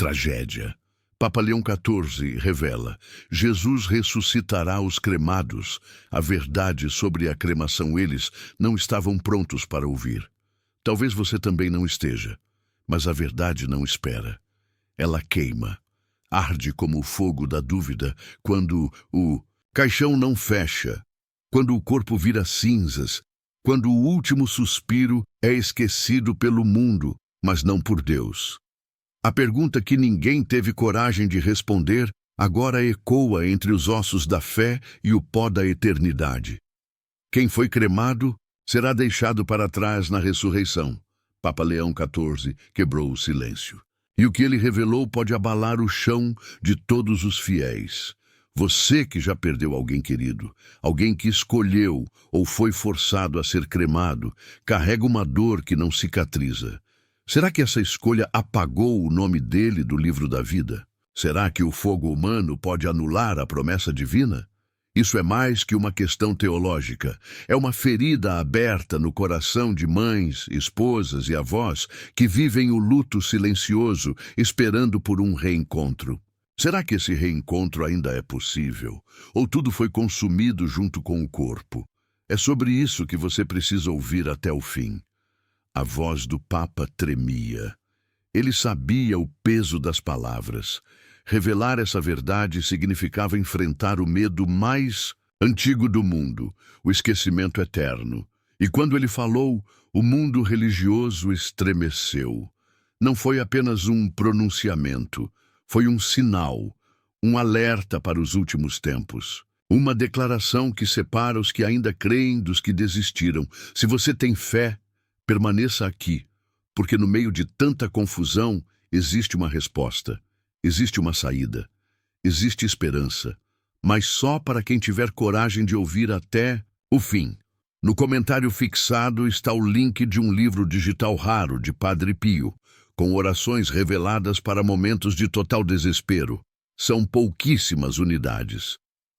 tragédia. Papa Leão XIV revela: Jesus ressuscitará os cremados. A verdade sobre a cremação eles não estavam prontos para ouvir. Talvez você também não esteja, mas a verdade não espera. Ela queima, arde como o fogo da dúvida quando o caixão não fecha, quando o corpo vira cinzas, quando o último suspiro é esquecido pelo mundo, mas não por Deus. A pergunta que ninguém teve coragem de responder agora ecoa entre os ossos da fé e o pó da eternidade. Quem foi cremado será deixado para trás na ressurreição. Papa Leão XIV quebrou o silêncio. E o que ele revelou pode abalar o chão de todos os fiéis. Você que já perdeu alguém querido, alguém que escolheu ou foi forçado a ser cremado, carrega uma dor que não cicatriza. Será que essa escolha apagou o nome dele do livro da vida? Será que o fogo humano pode anular a promessa divina? Isso é mais que uma questão teológica. É uma ferida aberta no coração de mães, esposas e avós que vivem o luto silencioso, esperando por um reencontro. Será que esse reencontro ainda é possível? Ou tudo foi consumido junto com o corpo? É sobre isso que você precisa ouvir até o fim. A voz do Papa tremia. Ele sabia o peso das palavras. Revelar essa verdade significava enfrentar o medo mais antigo do mundo, o esquecimento eterno. E quando ele falou, o mundo religioso estremeceu. Não foi apenas um pronunciamento, foi um sinal, um alerta para os últimos tempos. Uma declaração que separa os que ainda creem dos que desistiram. Se você tem fé, permaneça aqui, porque no meio de tanta confusão existe uma resposta, existe uma saída, existe esperança, mas só para quem tiver coragem de ouvir até o fim. No comentário fixado está o link de um livro digital raro de Padre Pio, com orações reveladas para momentos de total desespero. São pouquíssimas unidades.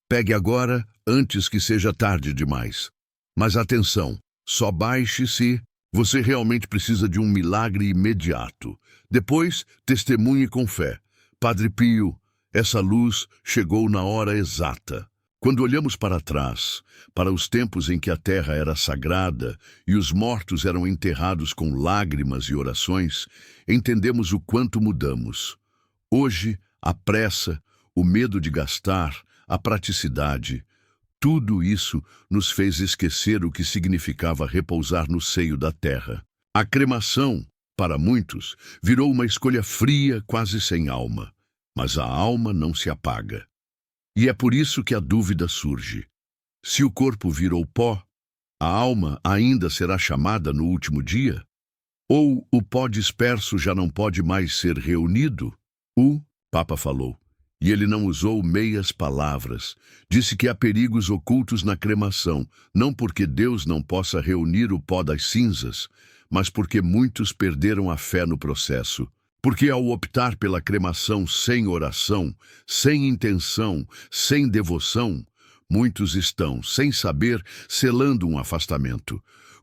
Pegue agora, antes que seja tarde demais. Mas atenção, só baixe se você realmente precisa de um milagre imediato. Depois, testemunhe com fé. Padre Pio, essa luz chegou na hora exata. Quando olhamos para trás, para os tempos em que a terra era sagrada e os mortos eram enterrados com lágrimas e orações, entendemos o quanto mudamos. Hoje, a pressa, o medo de gastar, a praticidade, tudo isso nos fez esquecer o que significava repousar no seio da terra. A cremação, para muitos, virou uma escolha fria, quase sem alma. Mas a alma não se apaga. E é por isso que a dúvida surge. Se o corpo virou pó, a alma ainda será chamada no último dia? Ou o pó disperso já não pode mais ser reunido? O Papa falou. E ele não usou meias palavras. Disse que há perigos ocultos na cremação, não porque Deus não possa reunir o pó das cinzas, mas porque muitos perderam a fé no processo. Porque ao optar pela cremação sem oração, sem intenção, sem devoção, muitos estão, sem saber, selando um afastamento.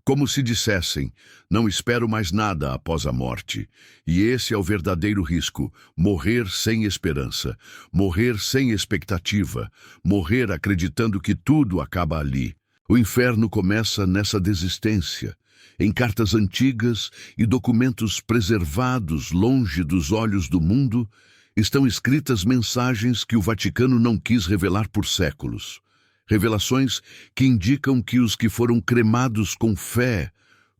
Como se dissessem, não espero mais nada após a morte. E esse é o verdadeiro risco, morrer sem esperança, morrer sem expectativa, morrer acreditando que tudo acaba ali. O inferno começa nessa desistência. Em cartas antigas e documentos preservados longe dos olhos do mundo, estão escritas mensagens que o Vaticano não quis revelar por séculos. Revelações que indicam que os que foram cremados com fé,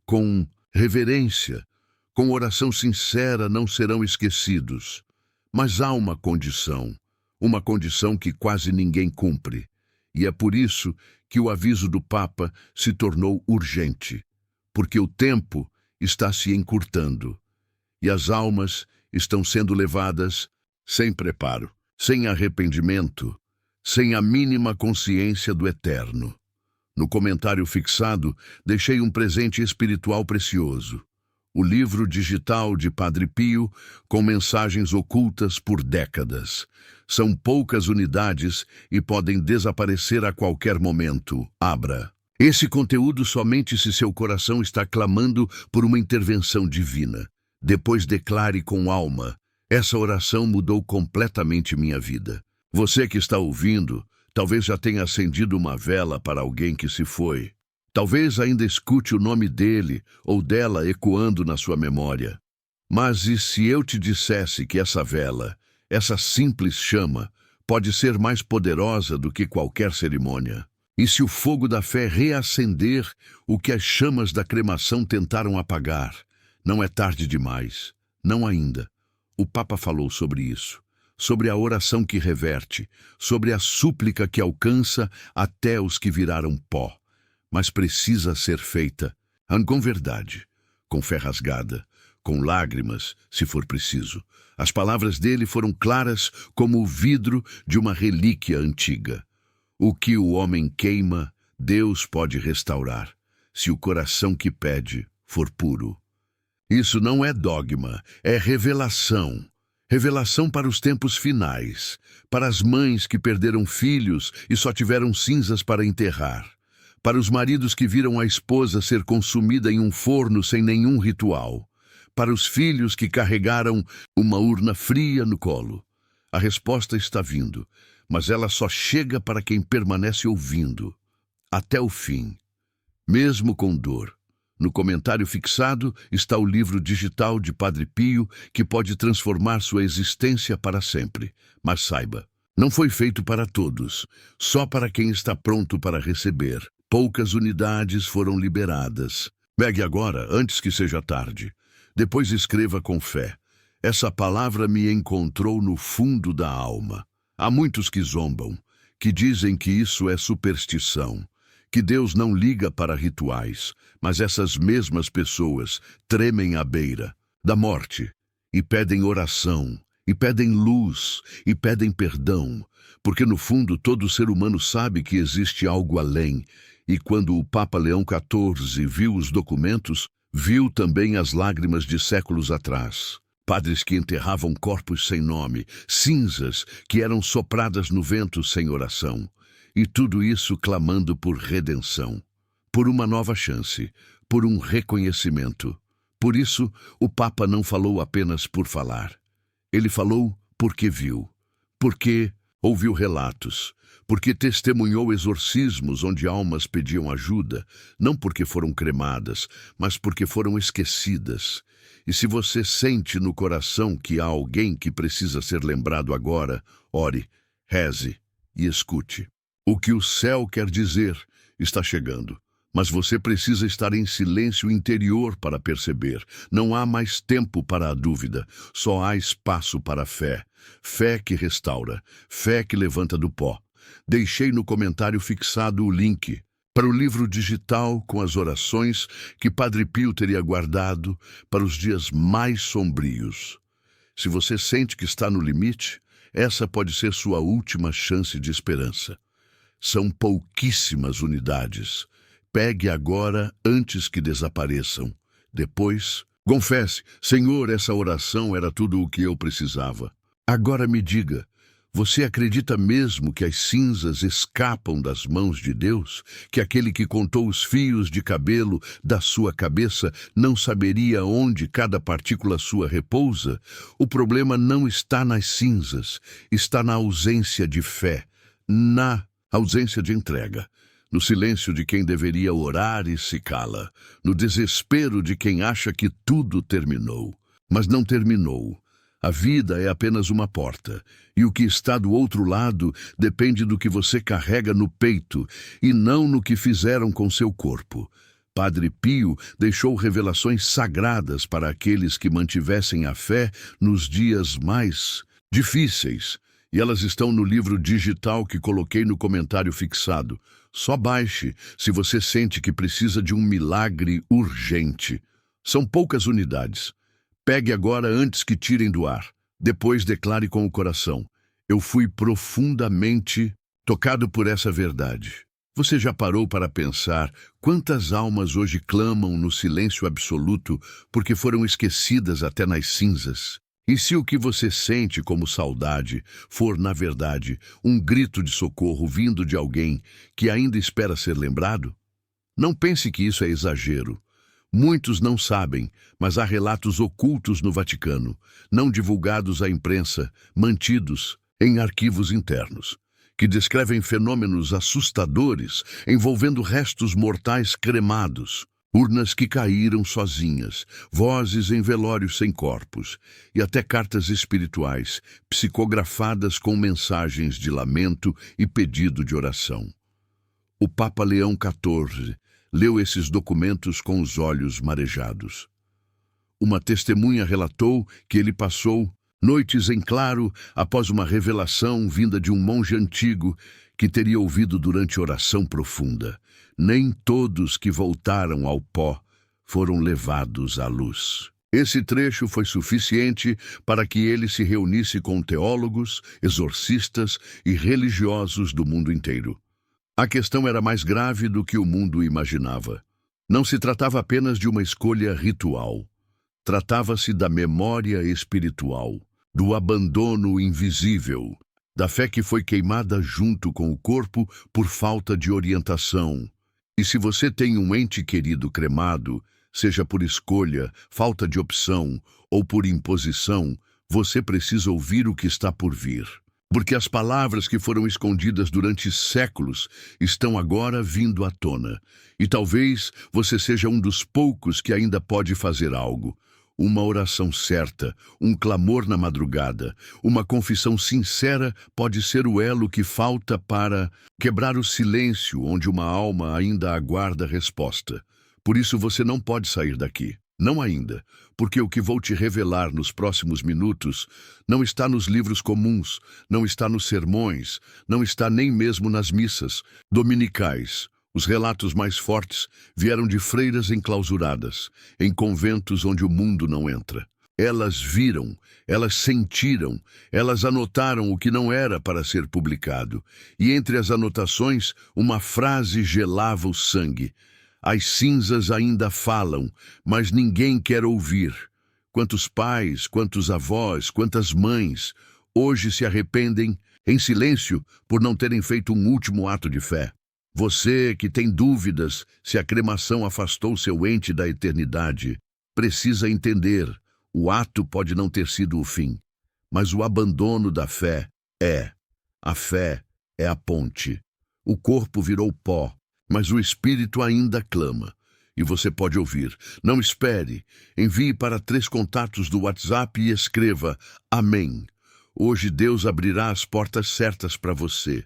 com reverência, com oração sincera não serão esquecidos. Mas há uma condição que quase ninguém cumpre. E é por isso que o aviso do Papa se tornou urgente. Porque o tempo está se encurtando e as almas estão sendo levadas sem preparo, sem arrependimento, sem a mínima consciência do eterno. No comentário fixado, deixei um presente espiritual precioso. O livro digital de Padre Pio, com mensagens ocultas por décadas. São poucas unidades e podem desaparecer a qualquer momento. Abra. Esse conteúdo somente se seu coração está clamando por uma intervenção divina. Depois declare com alma: Essa oração mudou completamente minha vida. Você que está ouvindo, talvez já tenha acendido uma vela para alguém que se foi. Talvez ainda escute o nome dele ou dela ecoando na sua memória. Mas e se eu te dissesse que essa vela, essa simples chama, pode ser mais poderosa do que qualquer cerimônia? E se o fogo da fé reacender o que as chamas da cremação tentaram apagar? Não é tarde demais. Não ainda. O Papa falou sobre isso, sobre a oração que reverte, sobre a súplica que alcança até os que viraram pó. Mas precisa ser feita com verdade, com fé rasgada, com lágrimas, se for preciso. As palavras dele foram claras como o vidro de uma relíquia antiga. O que o homem queima, Deus pode restaurar, se o coração que pede for puro. Isso não é dogma, é revelação. Revelação para os tempos finais, para as mães que perderam filhos e só tiveram cinzas para enterrar, para os maridos que viram a esposa ser consumida em um forno sem nenhum ritual, para os filhos que carregaram uma urna fria no colo. A resposta está vindo, mas ela só chega para quem permanece ouvindo, até o fim, mesmo com dor. No comentário fixado está o livro digital de Padre Pio, que pode transformar sua existência para sempre. Mas saiba, não foi feito para todos, só para quem está pronto para receber. Poucas unidades foram liberadas. Pegue agora, antes que seja tarde. Depois escreva com fé. Essa palavra me encontrou no fundo da alma. Há muitos que zombam, que dizem que isso é superstição, que Deus não liga para rituais, mas essas mesmas pessoas tremem à beira da morte e pedem oração, e pedem luz, e pedem perdão, porque no fundo todo ser humano sabe que existe algo além, e quando o Papa Leão XIV viu os documentos, viu também as lágrimas de séculos atrás. Padres que enterravam corpos sem nome, cinzas que eram sopradas no vento sem oração. E tudo isso clamando por redenção, por uma nova chance, por um reconhecimento. Por isso, o Papa não falou apenas por falar. Ele falou porque viu, porque ouviu relatos, porque testemunhou exorcismos onde almas pediam ajuda, não porque foram cremadas, mas porque foram esquecidas. E se você sente no coração que há alguém que precisa ser lembrado agora, ore, reze e escute. O que o céu quer dizer está chegando, mas você precisa estar em silêncio interior para perceber. Não há mais tempo para a dúvida, só há espaço para a fé. Fé que restaura, fé que levanta do pó. Deixei no comentário fixado o link para o livro digital com as orações que Padre Pio teria guardado para os dias mais sombrios. Se você sente que está no limite, essa pode ser sua última chance de esperança. São pouquíssimas unidades. Pegue agora antes que desapareçam. Depois, confesse, Senhor, essa oração era tudo o que eu precisava. Agora me diga, você acredita mesmo que as cinzas escapam das mãos de Deus? Que aquele que contou os fios de cabelo da sua cabeça não saberia onde cada partícula sua repousa? O problema não está nas cinzas, está na ausência de fé, na ausência de entrega, no silêncio de quem deveria orar e se cala, no desespero de quem acha que tudo terminou. Mas não terminou. A vida é apenas uma porta, e o que está do outro lado depende do que você carrega no peito e não no que fizeram com seu corpo. Padre Pio deixou revelações sagradas para aqueles que mantivessem a fé nos dias mais difíceis. E elas estão no livro digital que coloquei no comentário fixado. Só baixe se você sente que precisa de um milagre urgente. São poucas unidades. Pegue agora antes que tirem do ar. Depois declare com o coração: eu fui profundamente tocado por essa verdade. Você já parou para pensar quantas almas hoje clamam no silêncio absoluto porque foram esquecidas até nas cinzas? E se o que você sente como saudade for, na verdade, um grito de socorro vindo de alguém que ainda espera ser lembrado? Não pense que isso é exagero. Muitos não sabem, mas há relatos ocultos no Vaticano, não divulgados à imprensa, mantidos em arquivos internos, que descrevem fenômenos assustadores envolvendo restos mortais cremados, urnas que caíram sozinhas, vozes em velórios sem corpos e até cartas espirituais psicografadas com mensagens de lamento e pedido de oração. O Papa Leão XIV leu esses documentos com os olhos marejados. Uma testemunha relatou que ele passou noites em claro após uma revelação vinda de um monge antigo que teria ouvido durante oração profunda. Nem todos que voltaram ao pó foram levados à luz. Esse trecho foi suficiente para que ele se reunisse com teólogos, exorcistas e religiosos do mundo inteiro. A questão era mais grave do que o mundo imaginava. Não se tratava apenas de uma escolha ritual. Tratava-se da memória espiritual, do abandono invisível, da fé que foi queimada junto com o corpo por falta de orientação. E se você tem um ente querido cremado, seja por escolha, falta de opção ou por imposição, você precisa ouvir o que está por vir. Porque as palavras que foram escondidas durante séculos estão agora vindo à tona. E talvez você seja um dos poucos que ainda pode fazer algo. Uma oração certa, um clamor na madrugada, uma confissão sincera pode ser o elo que falta para quebrar o silêncio onde uma alma ainda aguarda resposta. Por isso você não pode sair daqui. Não ainda, porque o que vou te revelar nos próximos minutos não está nos livros comuns, não está nos sermões, não está nem mesmo nas missas dominicais. Os relatos mais fortes vieram de freiras enclausuradas, em conventos onde o mundo não entra. Elas viram, elas sentiram, elas anotaram o que não era para ser publicado. E entre as anotações, uma frase gelava o sangue. As cinzas ainda falam, mas ninguém quer ouvir. Quantos pais, quantos avós, quantas mães hoje se arrependem em silêncio por não terem feito um último ato de fé. Você que tem dúvidas se a cremação afastou seu ente da eternidade, precisa entender, o ato pode não ter sido o fim, mas o abandono da fé é. A fé é a ponte. O corpo virou pó, mas o espírito ainda clama. E você pode ouvir. Não espere. Envie para 3 contatos do WhatsApp e escreva Amém. Hoje Deus abrirá as portas certas para você.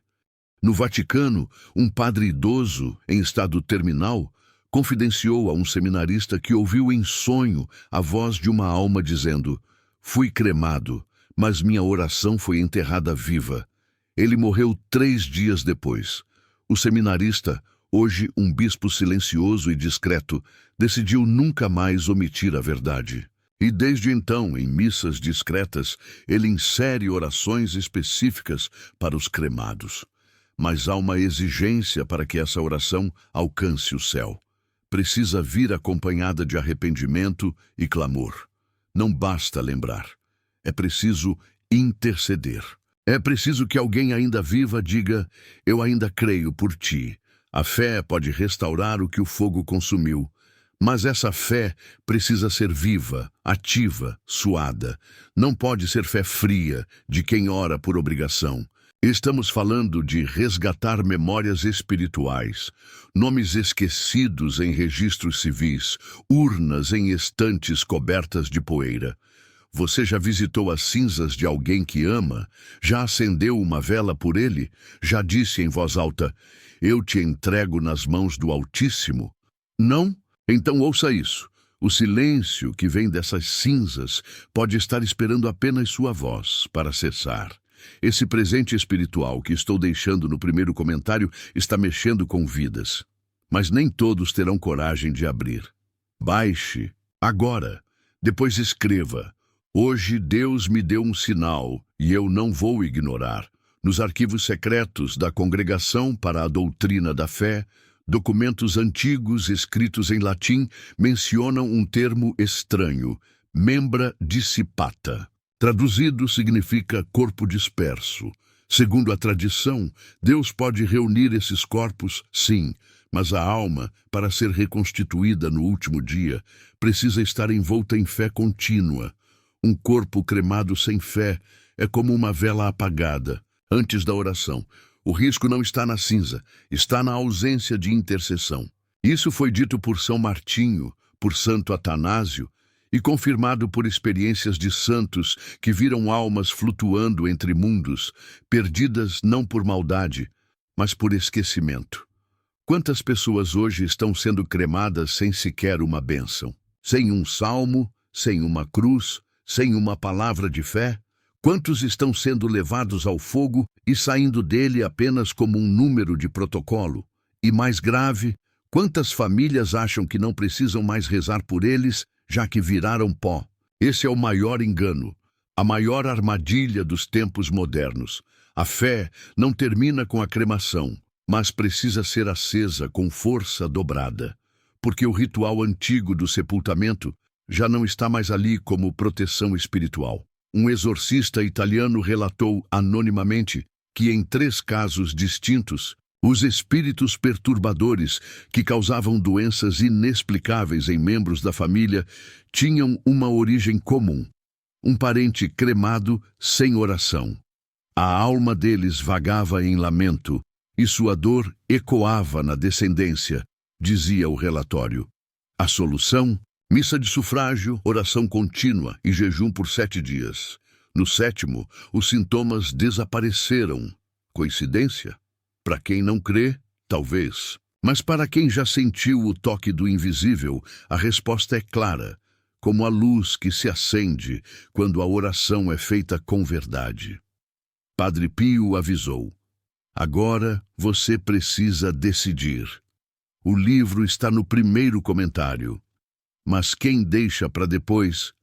No Vaticano, um padre idoso, em estado terminal, confidenciou a um seminarista que ouviu em sonho a voz de uma alma dizendo: "Fui cremado, mas minha oração foi enterrada viva." Ele morreu 3 dias depois. O seminarista, hoje um bispo silencioso e discreto, decidiu nunca mais omitir a verdade. E desde então, em missas discretas, ele insere orações específicas para os cremados. Mas há uma exigência para que essa oração alcance o céu. Precisa vir acompanhada de arrependimento e clamor. Não basta lembrar. É preciso interceder. É preciso que alguém ainda viva diga: "Eu ainda creio por ti." A fé pode restaurar o que o fogo consumiu, mas essa fé precisa ser viva, ativa, suada. Não pode ser fé fria, de quem ora por obrigação. Estamos falando de resgatar memórias espirituais, nomes esquecidos em registros civis, urnas em estantes cobertas de poeira. Você já visitou as cinzas de alguém que ama? Já acendeu uma vela por ele? Já disse em voz alta: "Eu te entrego nas mãos do Altíssimo"? Não? Então ouça isso. O silêncio que vem dessas cinzas pode estar esperando apenas sua voz para cessar. Esse presente espiritual que estou deixando no primeiro comentário está mexendo com vidas. Mas nem todos terão coragem de abrir. Baixe, agora. Depois escreva: "Hoje Deus me deu um sinal e eu não vou ignorar." Nos arquivos secretos da Congregação para a Doutrina da Fé, documentos antigos escritos em latim mencionam um termo estranho: membra dissipata. Traduzido significa corpo disperso. Segundo a tradição, Deus pode reunir esses corpos, sim, Mas a alma, para ser reconstituída no último dia, precisa estar envolta em fé contínua. Um corpo cremado sem fé é como uma vela apagada antes da oração. O risco não está na cinza, está na ausência de intercessão. Isso foi dito por São Martinho, por Santo Atanásio, e confirmado por experiências de santos que viram almas flutuando entre mundos, perdidas não por maldade, mas por esquecimento. Quantas pessoas hoje estão sendo cremadas sem sequer uma bênção? Sem um salmo, sem uma cruz, sem uma palavra de fé? Quantos estão sendo levados ao fogo e saindo dele apenas como um número de protocolo? E mais grave, quantas famílias acham que não precisam mais rezar por eles, já que viraram pó? Esse é o maior engano, a maior armadilha dos tempos modernos. A fé não termina com a cremação, mas precisa ser acesa com força dobrada, porque o ritual antigo do sepultamento já não está mais ali como proteção espiritual. Um exorcista italiano relatou anonimamente que em 3 casos distintos, os espíritos perturbadores que causavam doenças inexplicáveis em membros da família tinham uma origem comum: um parente cremado sem oração. A alma deles vagava em lamento e sua dor ecoava na descendência, dizia o relatório. A solução? Missa de sufrágio, oração contínua e jejum por 7 dias. No 7º, os sintomas desapareceram. Coincidência? Para quem não crê, talvez. Mas para quem já sentiu o toque do invisível, a resposta é clara, como a luz que se acende quando a oração é feita com verdade. Padre Pio avisou: agora você precisa decidir. O livro está no 1º comentário. Mas quem deixa para depois,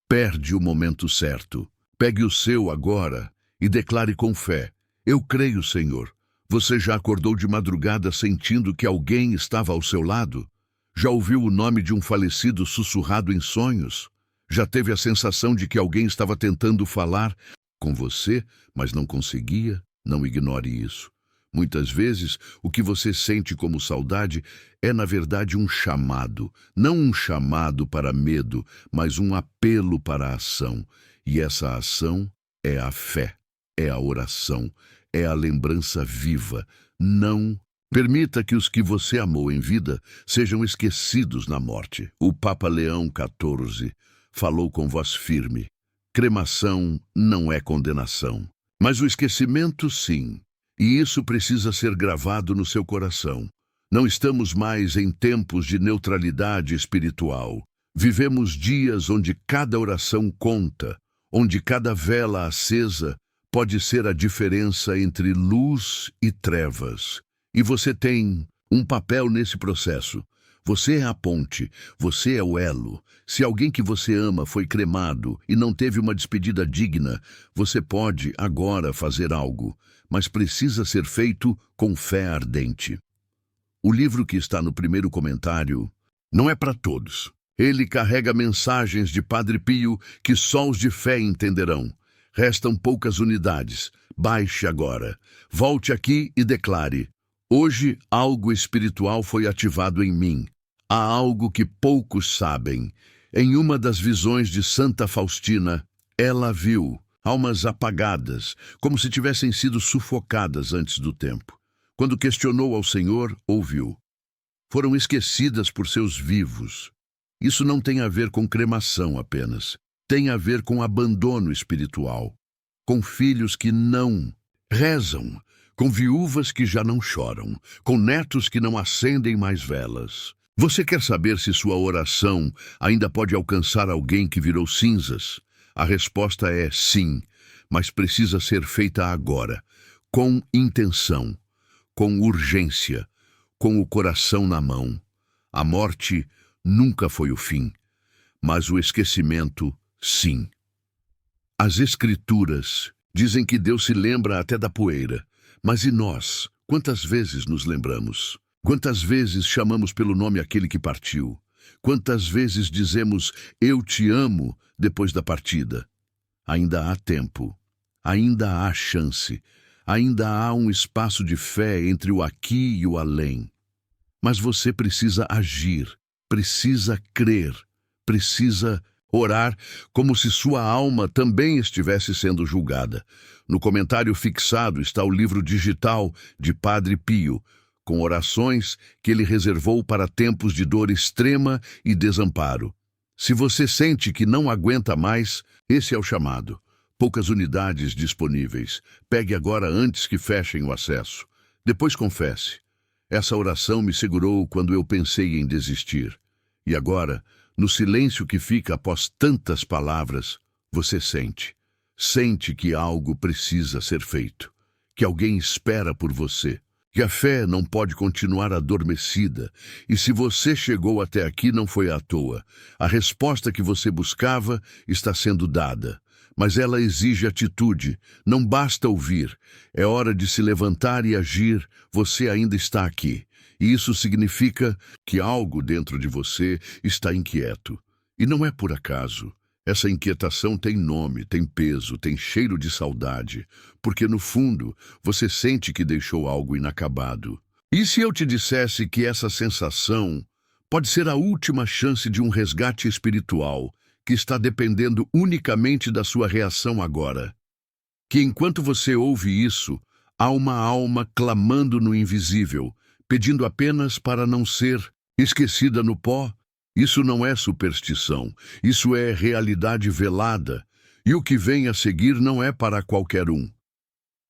perde o momento certo. Pegue o seu agora e declare com fé: eu creio, Senhor. Você já acordou de madrugada sentindo que alguém estava ao seu lado? Já ouviu o nome de um falecido sussurrado em sonhos? Já teve a sensação de que alguém estava tentando falar com você, mas não conseguia? Não ignore isso. Muitas vezes, o que você sente como saudade é, na verdade, um chamado. Não um chamado para medo, mas um apelo para a ação. E essa ação é a fé, é a oração, é a lembrança viva. Não permita que os que você amou em vida sejam esquecidos na morte. O Papa Leão XIV falou com voz firme: cremação não é condenação, mas o esquecimento, sim. E isso precisa ser gravado no seu coração. Não estamos mais em tempos de neutralidade espiritual. Vivemos dias onde cada oração conta, onde cada vela acesa pode ser a diferença entre luz e trevas. E você tem um papel nesse processo. Você é a ponte, você é o elo. Se alguém que você ama foi cremado e não teve uma despedida digna, você pode agora fazer algo, mas precisa ser feito com fé ardente. O livro que está no 1º comentário não é para todos. Ele carrega mensagens de Padre Pio que só os de fé entenderão. Restam poucas unidades. Baixe agora. Volte aqui e declare: hoje algo espiritual foi ativado em mim. Há algo que poucos sabem. Em uma das visões de Santa Faustina, ela viu almas apagadas, como se tivessem sido sufocadas antes do tempo. Quando questionou ao Senhor, ouviu: foram esquecidas por seus vivos. Isso não tem a ver com cremação apenas. Tem a ver com abandono espiritual, com filhos que não rezam, com viúvas que já não choram, com netos que não acendem mais velas. Você quer saber se sua oração ainda pode alcançar alguém que virou cinzas? A resposta é sim, mas precisa ser feita agora, com intenção, com urgência, com o coração na mão. A morte nunca foi o fim, mas o esquecimento, sim. As Escrituras dizem que Deus se lembra até da poeira, mas e nós? Quantas vezes nos lembramos? Quantas vezes chamamos pelo nome aquele que partiu? Quantas vezes dizemos eu te amo depois da partida? Ainda há tempo, ainda há chance, ainda há um espaço de fé entre o aqui e o além. Mas você precisa agir, precisa crer, precisa orar como se sua alma também estivesse sendo julgada. No comentário fixado está o livro digital de Padre Pio, com orações que ele reservou para tempos de dor extrema e desamparo. Se você sente que não aguenta mais, esse é o chamado. Poucas unidades disponíveis. Pegue agora antes que fechem o acesso. Depois confesse. Essa oração me segurou quando eu pensei em desistir. E agora, no silêncio que fica após tantas palavras, você sente. Sente que algo precisa ser feito. Que alguém espera por você. Que a fé não pode continuar adormecida. E se você chegou até aqui, não foi à toa. A resposta que você buscava está sendo dada. Mas ela exige atitude. Não basta ouvir. É hora de se levantar e agir. Você ainda está aqui. E isso significa que algo dentro de você está inquieto. E não é por acaso. Essa inquietação tem nome, tem peso, tem cheiro de saudade, porque no fundo você sente que deixou algo inacabado. E se eu te dissesse que essa sensação pode ser a última chance de um resgate espiritual que está dependendo unicamente da sua reação agora? Que enquanto você ouve isso, há uma alma clamando no invisível, pedindo apenas para não ser esquecida no pó? Isso não é superstição, isso é realidade velada, e o que vem a seguir não é para qualquer um.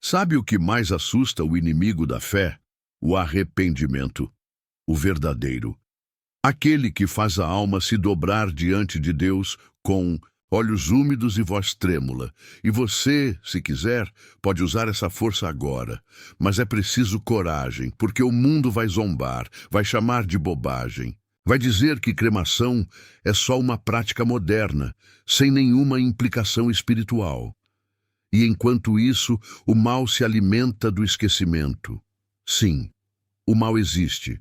Sabe o que mais assusta o inimigo da fé? O arrependimento, o verdadeiro. Aquele que faz a alma se dobrar diante de Deus com olhos úmidos e voz trêmula. E você, se quiser, pode usar essa força agora. Mas é preciso coragem, porque o mundo vai zombar, vai chamar de bobagem. Vai dizer que cremação é só uma prática moderna, sem nenhuma implicação espiritual. E enquanto isso, o mal se alimenta do esquecimento. Sim, o mal existe,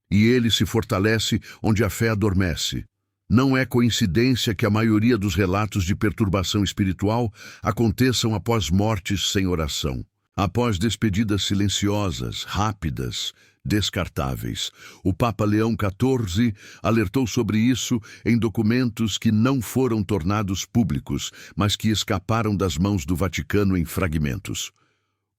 e ele se fortalece onde a fé adormece. Não é coincidência que a maioria dos relatos de perturbação espiritual aconteçam após mortes sem oração, após despedidas silenciosas, rápidas, descartáveis. O Papa Leão XIV alertou sobre isso em documentos que não foram tornados públicos, mas que escaparam das mãos do Vaticano em fragmentos.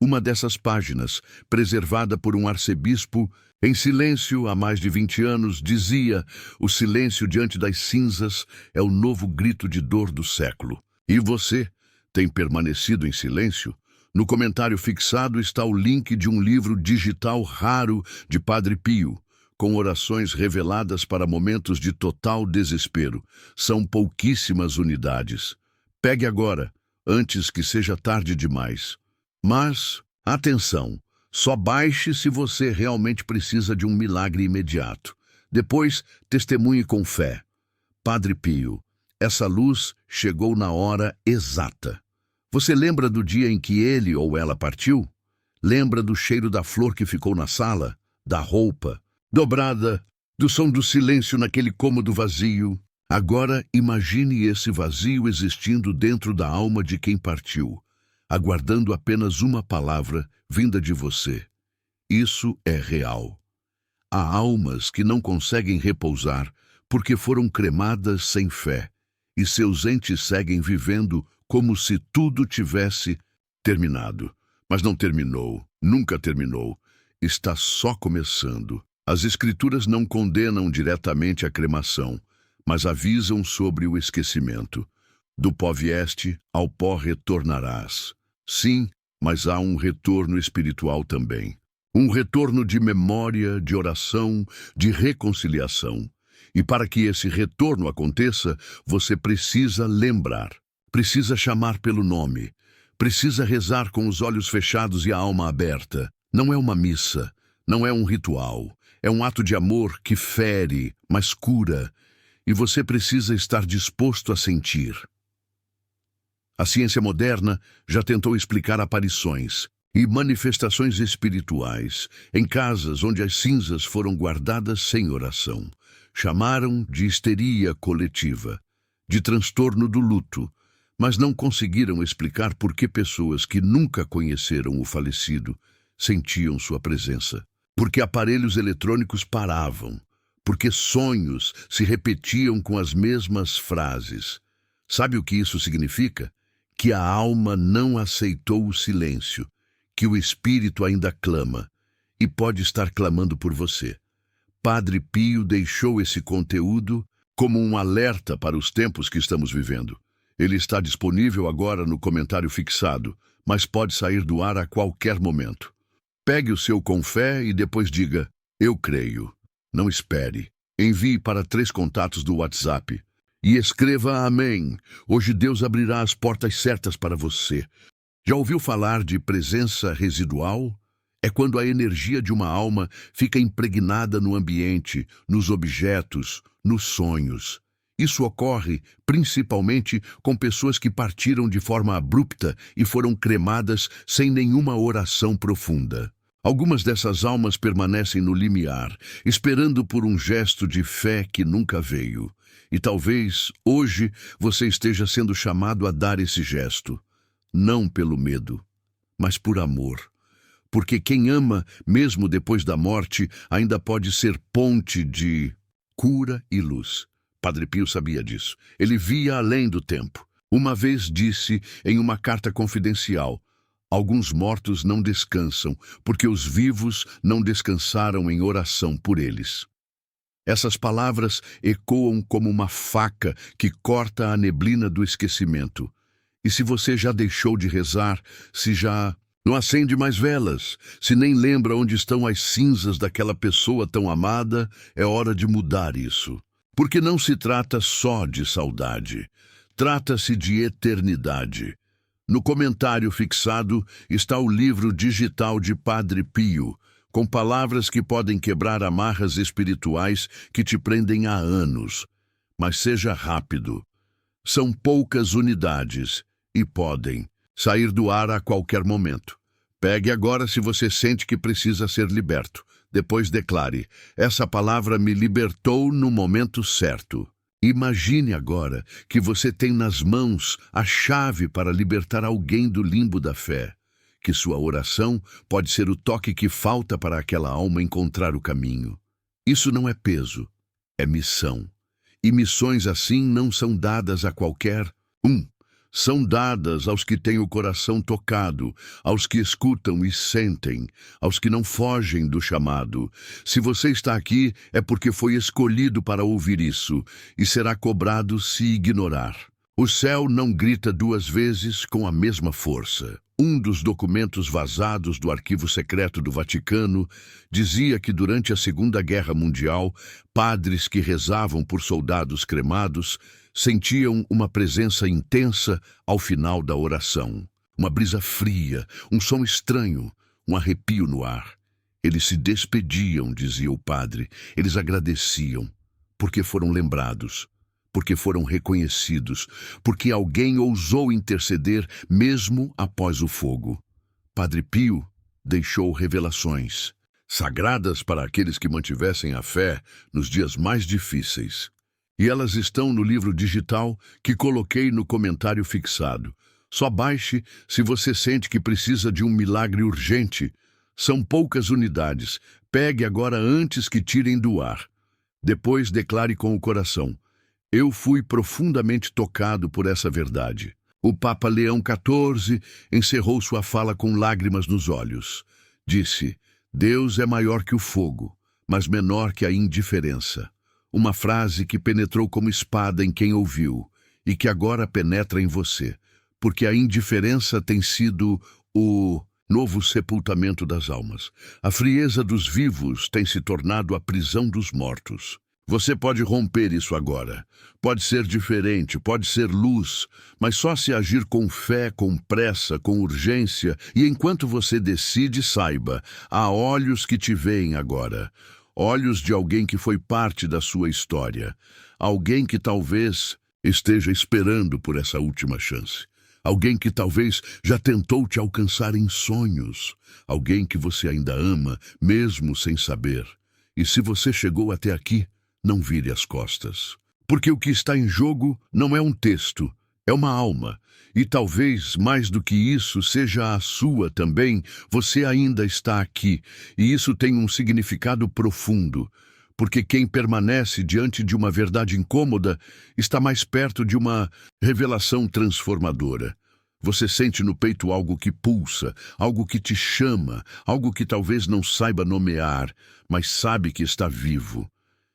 Uma dessas páginas, preservada por um arcebispo, em silêncio há mais de 20 anos, dizia: o silêncio diante das cinzas é o novo grito de dor do século. E você tem permanecido em silêncio? No comentário fixado está o link de um livro digital raro de Padre Pio, com orações reveladas para momentos de total desespero. São pouquíssimas unidades. Pegue agora, antes que seja tarde demais. Mas, atenção, só baixe se você realmente precisa de um milagre imediato. Depois, testemunhe com fé. Padre Pio, essa luz chegou na hora exata. Você lembra do dia em que ele ou ela partiu? Lembra do cheiro da flor que ficou na sala? Da roupa dobrada? Do som do silêncio naquele cômodo vazio? Agora imagine esse vazio existindo dentro da alma de quem partiu, aguardando apenas uma palavra vinda de você. Isso é real. Há almas que não conseguem repousar porque foram cremadas sem fé, e seus entes seguem vivendo como se tudo tivesse terminado. Mas não terminou, nunca terminou. Está só começando. As Escrituras não condenam diretamente a cremação, mas avisam sobre o esquecimento. Do pó vieste, ao pó retornarás. Sim, mas há um retorno espiritual também. Um retorno de memória, de oração, de reconciliação. E para que esse retorno aconteça, você precisa lembrar. Precisa chamar pelo nome. Precisa rezar com os olhos fechados e a alma aberta. Não é uma missa, não é um ritual. É um ato de amor que fere, mas cura. E você precisa estar disposto a sentir. A ciência moderna já tentou explicar aparições e manifestações espirituais em casas onde as cinzas foram guardadas sem oração. Chamaram de histeria coletiva, de transtorno do luto, mas não conseguiram explicar por que pessoas que nunca conheceram o falecido sentiam sua presença. porque aparelhos eletrônicos paravam, porque sonhos se repetiam com as mesmas frases. Sabe o que isso significa? Que a alma não aceitou o silêncio, que o espírito ainda clama, e pode estar clamando por você. Padre Pio deixou esse conteúdo como um alerta para os tempos que estamos vivendo. Ele está disponível agora no comentário fixado, mas pode sair do ar a qualquer momento. Pegue o seu com fé e depois diga, eu creio. Não espere. Envie para 3 contatos do WhatsApp e escreva amém. Hoje Deus abrirá as portas certas para você. Já ouviu falar de presença residual? É quando a energia de uma alma fica impregnada no ambiente, nos objetos, nos sonhos. Isso ocorre principalmente com pessoas que partiram de forma abrupta e foram cremadas sem nenhuma oração profunda. Algumas dessas almas permanecem no limiar, esperando por um gesto de fé que nunca veio. E talvez, hoje, você esteja sendo chamado a dar esse gesto. Não pelo medo, mas por amor. Porque quem ama, mesmo depois da morte, ainda pode ser ponte de cura e luz. Padre Pio sabia disso. Ele via além do tempo. Uma vez disse em uma carta confidencial, alguns mortos não descansam, porque os vivos não descansaram em oração por eles. Essas palavras ecoam como uma faca que corta a neblina do esquecimento. E se você já deixou de rezar, se já não acende mais velas, se nem lembra onde estão as cinzas daquela pessoa tão amada, é hora de mudar isso. Porque não se trata só de saudade, trata-se de eternidade. No comentário fixado está o livro digital de Padre Pio, com palavras que podem quebrar amarras espirituais que te prendem há anos. Mas seja rápido. São poucas unidades e podem sair do ar a qualquer momento. Pegue agora se você sente que precisa ser liberto. Depois declare, essa palavra me libertou no momento certo. Imagine agora que você tem nas mãos a chave para libertar alguém do limbo da fé, que sua oração pode ser o toque que falta para aquela alma encontrar o caminho. Isso não é peso, é missão. E missões assim não são dadas a qualquer um. São dadas aos que têm o coração tocado, aos que escutam e sentem, aos que não fogem do chamado. Se você está aqui, é porque foi escolhido para ouvir isso, e será cobrado se ignorar. O céu não grita 2 vezes com a mesma força. Um dos documentos vazados do Arquivo Secreto do Vaticano dizia que durante a Segunda Guerra Mundial, padres que rezavam por soldados cremados sentiam uma presença intensa ao final da oração. Uma brisa fria, um som estranho, um arrepio no ar. Eles se despediam, dizia o padre. Eles agradeciam, porque foram lembrados, porque foram reconhecidos, porque alguém ousou interceder mesmo após o fogo. Padre Pio deixou revelações, sagradas para aqueles que mantivessem a fé nos dias mais difíceis. E elas estão no livro digital que coloquei no comentário fixado. Só baixe se você sente que precisa de um milagre urgente. São poucas unidades. Pegue agora antes que tirem do ar. Depois declare com o coração. Eu fui profundamente tocado por essa verdade. O Papa Leão XIV encerrou sua fala com lágrimas nos olhos. Disse, Deus é maior que o fogo, mas menor que a indiferença. Uma frase que penetrou como espada em quem ouviu e que agora penetra em você, porque a indiferença tem sido o novo sepultamento das almas. A frieza dos vivos tem se tornado a prisão dos mortos. Você pode romper isso agora. Pode ser diferente, pode ser luz, mas só se agir com fé, com pressa, com urgência, e enquanto você decide, saiba, há olhos que te veem agora. Olhos de alguém que foi parte da sua história. Alguém que talvez esteja esperando por essa última chance. Alguém que talvez já tentou te alcançar em sonhos. Alguém que você ainda ama, mesmo sem saber. E se você chegou até aqui, não vire as costas. Porque o que está em jogo não é um texto, É uma alma. E talvez, mais do que isso, seja a sua também. Você ainda está aqui. E isso tem um significado profundo. Porque quem permanece diante de uma verdade incômoda está mais perto de uma revelação transformadora. Você sente no peito algo que pulsa, algo que te chama, algo que talvez não saiba nomear, mas sabe que está vivo.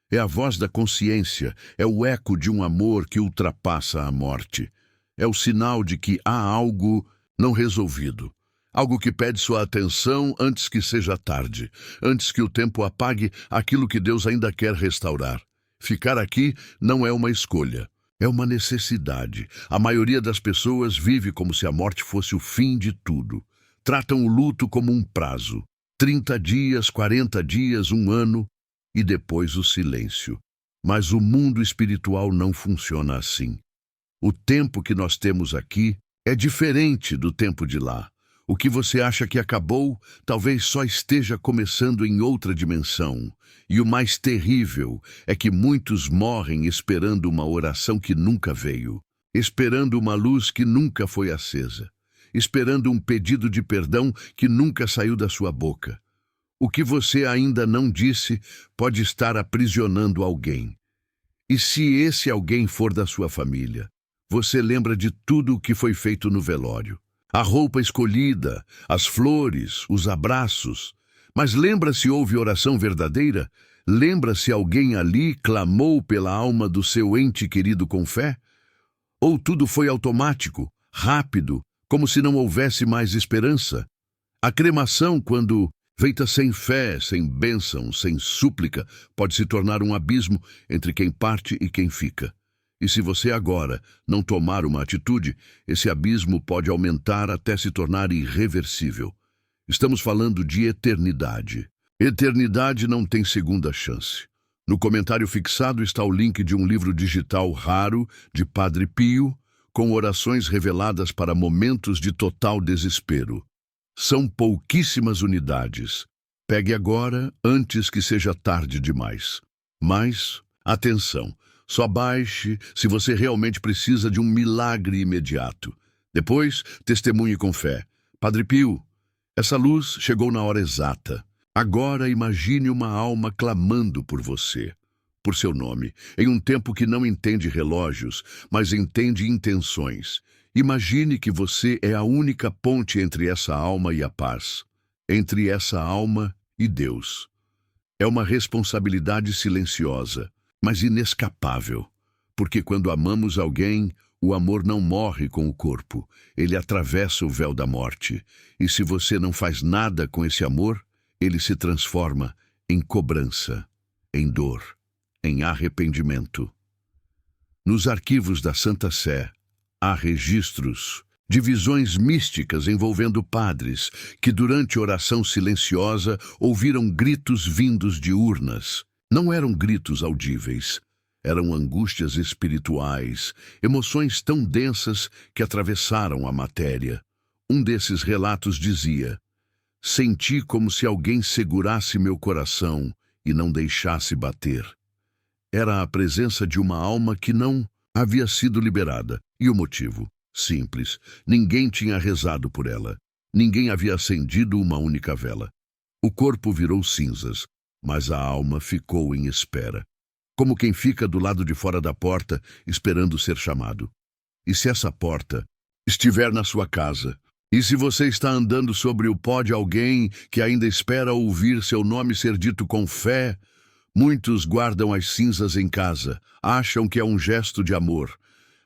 É a voz da consciência, é o eco de um amor que ultrapassa a morte. É o sinal de que há algo não resolvido. Algo que pede sua atenção antes que seja tarde, antes que o tempo apague aquilo que Deus ainda quer restaurar. Ficar aqui não é uma escolha, é uma necessidade. A maioria das pessoas vive como se a morte fosse o fim de tudo. Tratam o luto como um prazo. 30 dias, 40 dias, um ano e depois o silêncio. Mas o mundo espiritual não funciona assim. O tempo que nós temos aqui é diferente do tempo de lá. O que você acha que acabou, talvez só esteja começando em outra dimensão. E o mais terrível é que muitos morrem esperando uma oração que nunca veio, esperando uma luz que nunca foi acesa, esperando um pedido de perdão que nunca saiu da sua boca. O que você ainda não disse pode estar aprisionando alguém. E se esse alguém for da sua família, você lembra de tudo o que foi feito no velório. A roupa escolhida, as flores, os abraços. Mas lembra se houve oração verdadeira? Lembra se alguém ali clamou pela alma do seu ente querido com fé? Ou tudo foi automático, rápido, como se não houvesse mais esperança? A cremação, quando feita sem fé, sem bênção, sem súplica, pode se tornar um abismo entre quem parte e quem fica. E se você agora não tomar uma atitude, esse abismo pode aumentar até se tornar irreversível. Estamos falando de eternidade. Eternidade não tem segunda chance. No comentário fixado está o link de um livro digital raro de Padre Pio, com orações reveladas para momentos de total desespero. São pouquíssimas unidades. Pegue agora, antes que seja tarde demais. Mas, atenção! Só baixe se você realmente precisa de um milagre imediato. Depois, testemunhe com fé. Padre Pio, essa luz chegou na hora exata. Agora imagine uma alma clamando por você, por seu nome, em um tempo que não entende relógios, mas entende intenções. Imagine que você é a única ponte entre essa alma e a paz, entre essa alma e Deus. É uma responsabilidade silenciosa, mas inescapável, porque quando amamos alguém, o amor não morre com o corpo, ele atravessa o véu da morte, e se você não faz nada com esse amor, ele se transforma em cobrança, em dor, em arrependimento. Nos arquivos da Santa Sé, há registros de visões místicas envolvendo padres que, durante oração silenciosa, ouviram gritos vindos de urnas. Não eram gritos audíveis, eram angústias espirituais, emoções tão densas que atravessaram a matéria. Um desses relatos dizia: senti como se alguém segurasse meu coração e não deixasse bater. Era a presença de uma alma que não havia sido liberada. E o motivo? Simples. Ninguém tinha rezado por ela. Ninguém havia acendido uma única vela. O corpo virou cinzas, mas a alma ficou em espera, como quem fica do lado de fora da porta esperando ser chamado. E se essa porta estiver na sua casa, e se você está andando sobre o pó de alguém que ainda espera ouvir seu nome ser dito com fé, muitos guardam as cinzas em casa, acham que é um gesto de amor,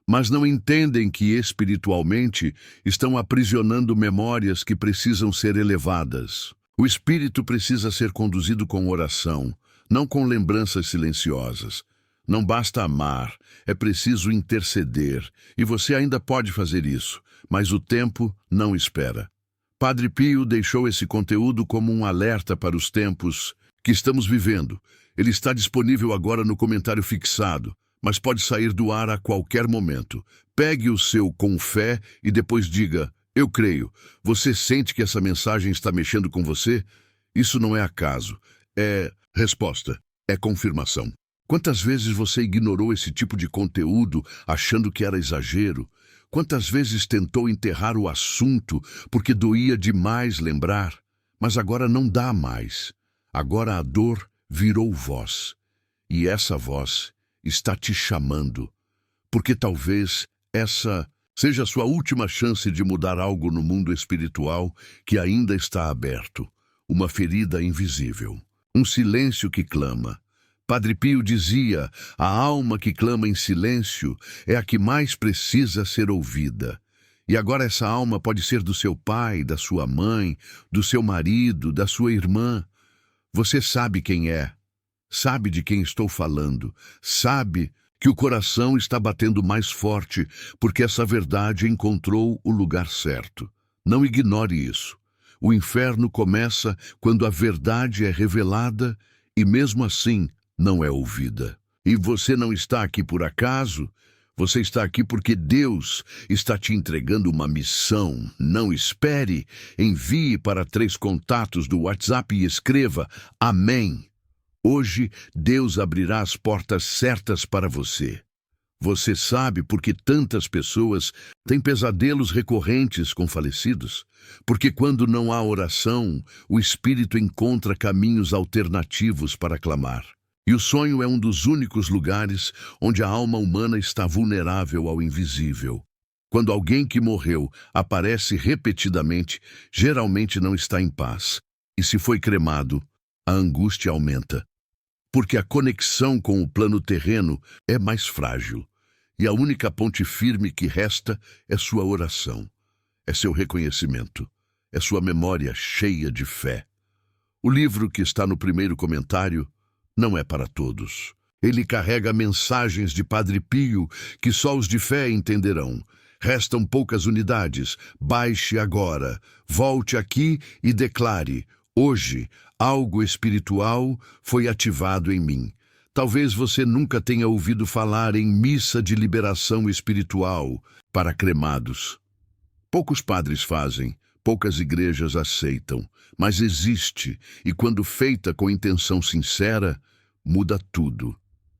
mas não entendem que espiritualmente estão aprisionando memórias que precisam ser elevadas. O espírito precisa ser conduzido com oração, não com lembranças silenciosas. Não basta amar, é preciso interceder, e você ainda pode fazer isso, mas o tempo não espera. Padre Pio deixou esse conteúdo como um alerta para os tempos que estamos vivendo. Ele está disponível agora no comentário fixado, mas pode sair do ar a qualquer momento. Pegue o seu com fé e depois diga: eu creio. Você sente que essa mensagem está mexendo com você? Isso não é acaso. É resposta. É confirmação. Quantas vezes você ignorou esse tipo de conteúdo achando que era exagero? Quantas vezes tentou enterrar o assunto porque doía demais lembrar, mas agora não dá mais. Agora a dor virou voz, e essa voz está te chamando, porque talvez essa seja a sua última chance de mudar algo no mundo espiritual que ainda está aberto, uma ferida invisível, um silêncio que clama. Padre Pio dizia: a alma que clama em silêncio é a que mais precisa ser ouvida. E agora essa alma pode ser do seu pai, da sua mãe, do seu marido, da sua irmã. Você sabe quem é, sabe de quem estou falando, sabe que o coração está batendo mais forte porque essa verdade encontrou o lugar certo. Não ignore isso. O inferno começa quando a verdade é revelada e mesmo assim não é ouvida. E você não está aqui por acaso, você está aqui porque Deus está te entregando uma missão. Não espere, envie para 3 contatos do WhatsApp e escreva Amém. Hoje, Deus abrirá as portas certas para você. Você sabe por que tantas pessoas têm pesadelos recorrentes com falecidos? Porque quando não há oração, o Espírito encontra caminhos alternativos para clamar. E o sonho é um dos únicos lugares onde a alma humana está vulnerável ao invisível. Quando alguém que morreu aparece repetidamente, geralmente não está em paz. E se foi cremado, a angústia aumenta. Porque a conexão com o plano terreno é mais frágil, e a única ponte firme que resta é sua oração, é seu reconhecimento, é sua memória cheia de fé. O livro que está no primeiro comentário não é para todos. Ele carrega mensagens de Padre Pio que só os de fé entenderão. Restam poucas unidades. Baixe agora, volte aqui e declare: hoje, algo espiritual foi ativado em mim. Talvez você nunca tenha ouvido falar em missa de liberação espiritual para cremados. Poucos padres fazem, poucas igrejas aceitam, mas existe, e quando feita com intenção sincera, muda tudo.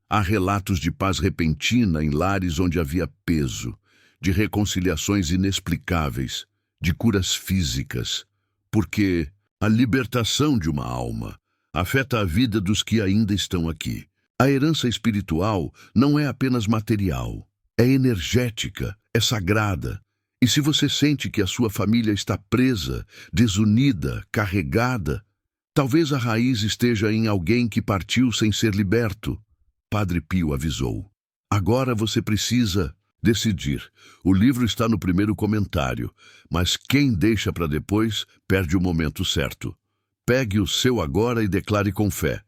Há relatos de paz repentina em lares onde havia peso, de reconciliações inexplicáveis, de curas físicas, porque a libertação de uma alma afeta a vida dos que ainda estão aqui. A herança espiritual não é apenas material, é energética, é sagrada. E se você sente que a sua família está presa, desunida, carregada, talvez a raiz esteja em alguém que partiu sem ser liberto. Padre Pio avisou. Agora você precisa decidir. O livro está no primeiro comentário, mas quem deixa para depois perde o momento certo. Pegue o seu agora e declare com fé: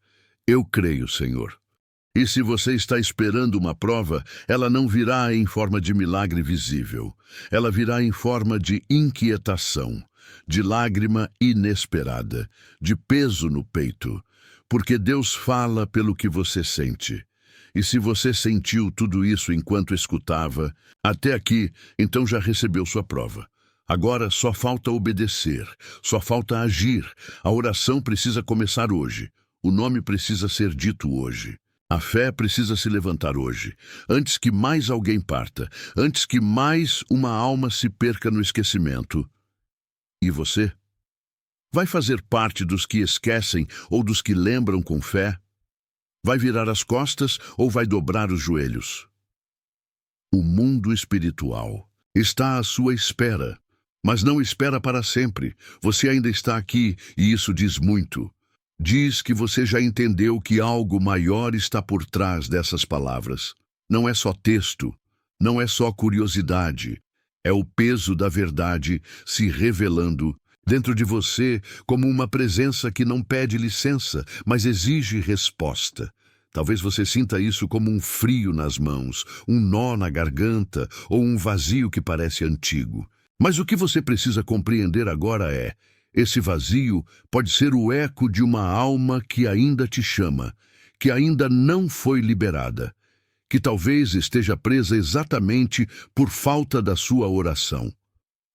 eu creio, Senhor. E se você está esperando uma prova, ela não virá em forma de milagre visível. Ela virá em forma de inquietação, de lágrima inesperada, de peso no peito, porque Deus fala pelo que você sente. E se você sentiu tudo isso enquanto escutava, até aqui, então já recebeu sua prova. Agora só falta obedecer, só falta agir. A oração precisa começar hoje. O nome precisa ser dito hoje. A fé precisa se levantar hoje, antes que mais alguém parta, antes que mais uma alma se perca no esquecimento. E você? Vai fazer parte dos que esquecem ou dos que lembram com fé? Vai virar as costas ou vai dobrar os joelhos? O mundo espiritual está à sua espera, mas não espera para sempre. Você ainda está aqui e isso diz muito. Diz que você já entendeu que algo maior está por trás dessas palavras. Não é só texto, não é só curiosidade, é o peso da verdade se revelando dentro de você como uma presença que não pede licença, mas exige resposta. Talvez você sinta isso como um frio nas mãos, um nó na garganta ou um vazio que parece antigo. Mas o que você precisa compreender agora é: esse vazio pode ser o eco de uma alma que ainda te chama, que ainda não foi liberada, que talvez esteja presa exatamente por falta da sua oração.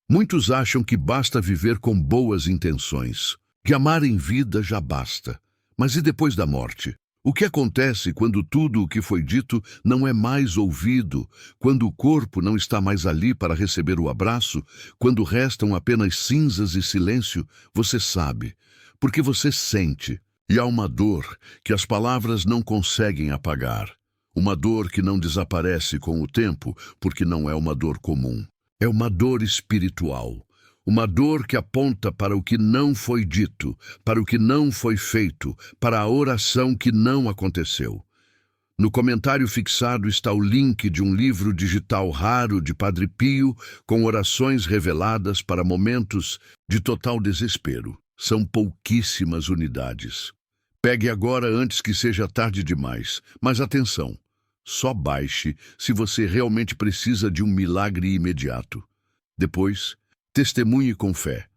Muitos acham que basta viver com boas intenções, que amar em vida já basta. Mas e depois da morte? O que acontece quando tudo o que foi dito não é mais ouvido, quando o corpo não está mais ali para receber o abraço, quando restam apenas cinzas e silêncio? Você sabe, porque você sente. E há uma dor que as palavras não conseguem apagar. Uma dor que não desaparece com o tempo, porque não é uma dor comum. É uma dor espiritual. Uma dor que aponta para o que não foi dito, para o que não foi feito, para a oração que não aconteceu. No comentário fixado está o link de um livro digital raro de Padre Pio, com orações reveladas para momentos de total desespero. São pouquíssimas unidades. Pegue agora antes que seja tarde demais. Mas atenção, só baixe se você realmente precisa de um milagre imediato. Depois, testemunhe com fé.